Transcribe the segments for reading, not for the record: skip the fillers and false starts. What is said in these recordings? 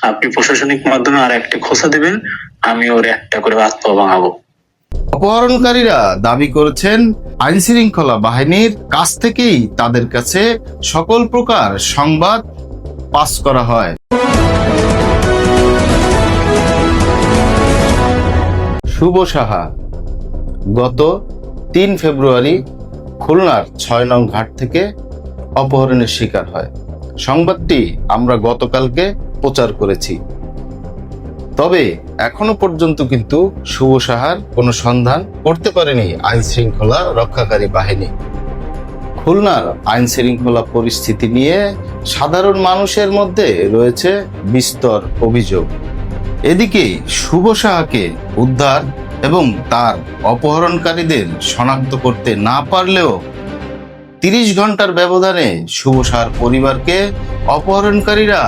আপনি প্রশাসনিক মাধ্যমে আর একটা খোঁচা দিবেন, আমি ওর একটা করে হাত পা ভাঙাবো। অপহরণকারীরা দাবি করেছেন আইন শৃঙ্খলা বাহিনীর কাছ থেকেই তাদের কাছে সকল প্রকার সংবাদ পাস করা হয়। শুভ সাহা গত ৩ ফেব্রুয়ারি খুলনার ৬ নং ঘাট থেকে অপহরণের শিকার হয়। সংবাদটি আমরা গতকালকে প্রচার করেছি। তবে এখনো পর্যন্ত কিন্তু শুভ সাহার কোনো সন্ধান করতে পারেনি আইন শৃঙ্খলা রক্ষাকারী বাহিনী। খুলনার আইন শৃঙ্খলা পরিস্থিতি নিয়ে সাধারণ মানুষের মধ্যে রয়েছে বিস্তর অভিযোগ। এদিকে শুভ সাহাকে উদ্ধার এবং তার অপহরণকারীদের শনাক্ত করতে না পারলেও ৩০ ঘন্টার ব্যবধানে শুভ সাহার পরিবারকে অপহরণকারীরা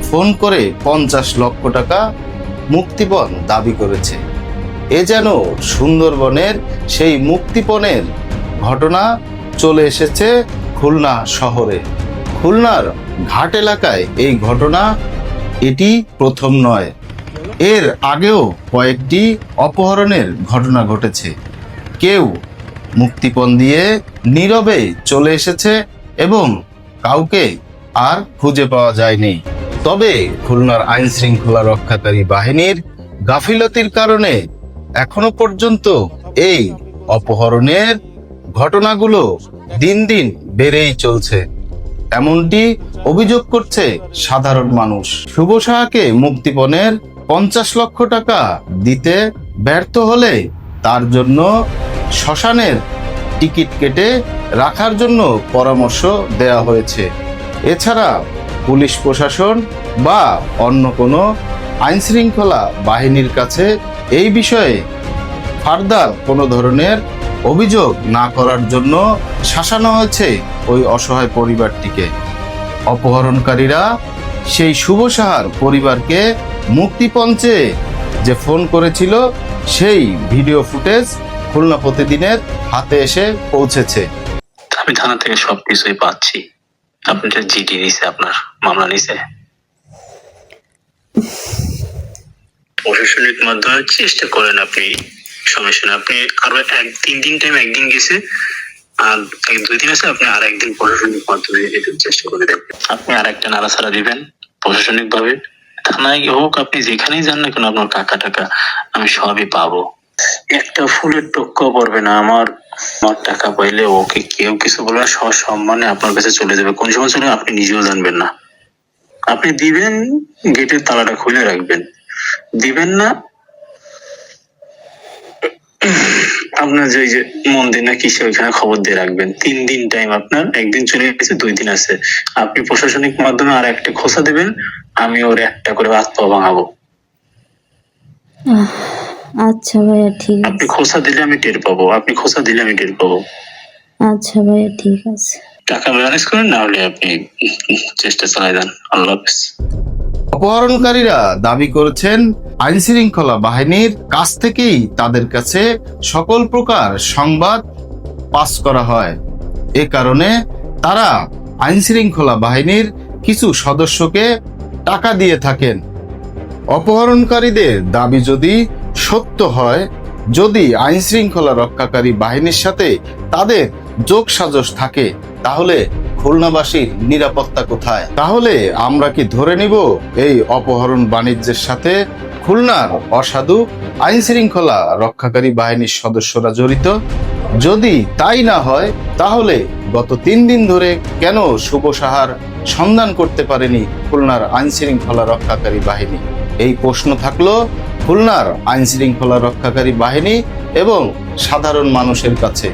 ফোন করে ৫০ লক্ষ টাকা মুক্তিপণ দাবি করেছে। এ যেন সুন্দরবনের সেই মুক্তিপণের ঘটনা চলে এসেছে খুলনা শহরে। খুলনার ঘাট এলাকায় এই ঘটনা এটি প্রথম নয়, এর আগেও কয়েকটি অপহরণের ঘটনা ঘটেছে। কেউ মুক্তিপণ দিয়ে নীরবে চলে এসেছে এবং কাউকে আর খুঁজে পাওয়া যায়নি। তবে খুলনার আইন শৃঙ্খলা রক্ষাকারী বাহিনীর গাফিলতির কারণে এখনো পর্যন্ত এই অপহরণের ঘটনাগুলো দিন দিন বেড়েই চলছে, এমনটি অভিযোগ করছে সাধারণ মানুষ। শুভ সাহাকে মুক্তিপণের ৫০ লক্ষ টাকা দিতে ব্যর্থ হলে তার জন্য শ্মশানের টিকিট কেটে রাখার জন্য পরামর্শ দেওয়া হয়েছে। এছাড়া পুলিশ প্রশাসন বা অন্য কোনো আইন শৃঙ্খলা বাহিনীর কাছে এই বিষয়ে ফার্দার কোনো ধরনের অভিযোগ না করার জন্য শাসানো হয়েছে ওই অসহায় পরিবারটিকে। অপহরণকারীরা সেই শুভ সাহার পরিবারকে মুক্তিপণ চেয়ে যে ফোন করেছিল সেই ভিডিও ফুটেজ খুলনা প্রতিদিনের হাতে এসে পৌঁছেছে। আমি থানা থেকে সবকিছুই পাচ্ছি। আপনি জিডি নিছে, আপনার মামলা নিছে, প্রশাসনিক মাধ্যমে চেষ্টা করেন। আপনি সমস্যা না, আপনি আরো ৩ দিন টাইম, একদিন গেছে আর ২ দিন আছে, আপনি আর একদিন প্রশাসনিক মাধ্যমে চেষ্টা করে দেখবেন। আপনি আর একটা নাড়াছাড়া দিবেন প্রশাসনিক ভাবে, থানায় হোক, আপনি যেখানেই যান না কেন, আপনার টাকা আমি সবই পাবো। একটা ফুলের টক্কাও পড়বে না। আমার টাকা পাইলে ওকে কেউ কিছু বলবে না, সম্মানে আপনার কাছে চলে যাবে। কোন সময় চলে আপনি নিজেও জানবেন না। আপনি দিবেন, গেটের তালাটা খুলে রাখবেন। দিবেন না, আপনার যে মন্দির না কিসে ওইখানে খবর দিয়ে রাখবেন। ৩ দিন টাইম আপনার, একদিন চলে গেছে, ২ দিন আছে। আপনি প্রশাসনিক মাধ্যমে আর একটা খোঁচা দিবেন, আমি ওর একটা করে হাত পা ভাঙাবো। আচ্ছা ভাইয়া, ঠিক আছে। আপনি খোঁচা দিলে আমি টের পাবো, আপনি খোঁচা দিলে আমি টের পাবো। আচ্ছা ভাইয়া, ঠিক আছে। টাকা ম্যানেজ করেন, না হলে আপনি চেষ্টা চালাই যান। আল্লাহ হাফেজ। অপহরণকারীরা দাবি করেছেন আইন শৃঙ্খলা বাহিনীর কাছ থেকেই তাদের কাছে সকল প্রকার সংবাদ পাস করা হয়। এ কারণে তারা আইন শৃঙ্খলা বাহিনীর কিছু সদস্যকে টাকা দিয়ে থাকেন। অপহরণকারীদের দাবি যদি সত্য হয়, যদি আইন শৃঙ্খলা রক্ষাকারী বাহিনীর সাথে তাদের যোগসাজশ থাকে, তাহলে খুলনাবাসীর নিরাপত্তা কোথায়? তাহলে আমরা কি ধরে নিব এই অপহরণ বাণিজ্যের সাথে খুলনার অসাধু আইন শৃঙ্খলা রক্ষাকারী বাহিনীর সদস্যরা জড়িত? যদি তাই না হয়, তাহলে গত ৩ দিন ধরে কেন শুভ সাহার সন্ধান করতে পারেনি খুলনার আইন শৃঙ্খলা রক্ষাকারী বাহিনী? এই প্রশ্ন থাকলো খুলনার আইন শৃঙ্খলা রক্ষাকারী বাহিনী এবং সাধারণ মানুষের কাছে।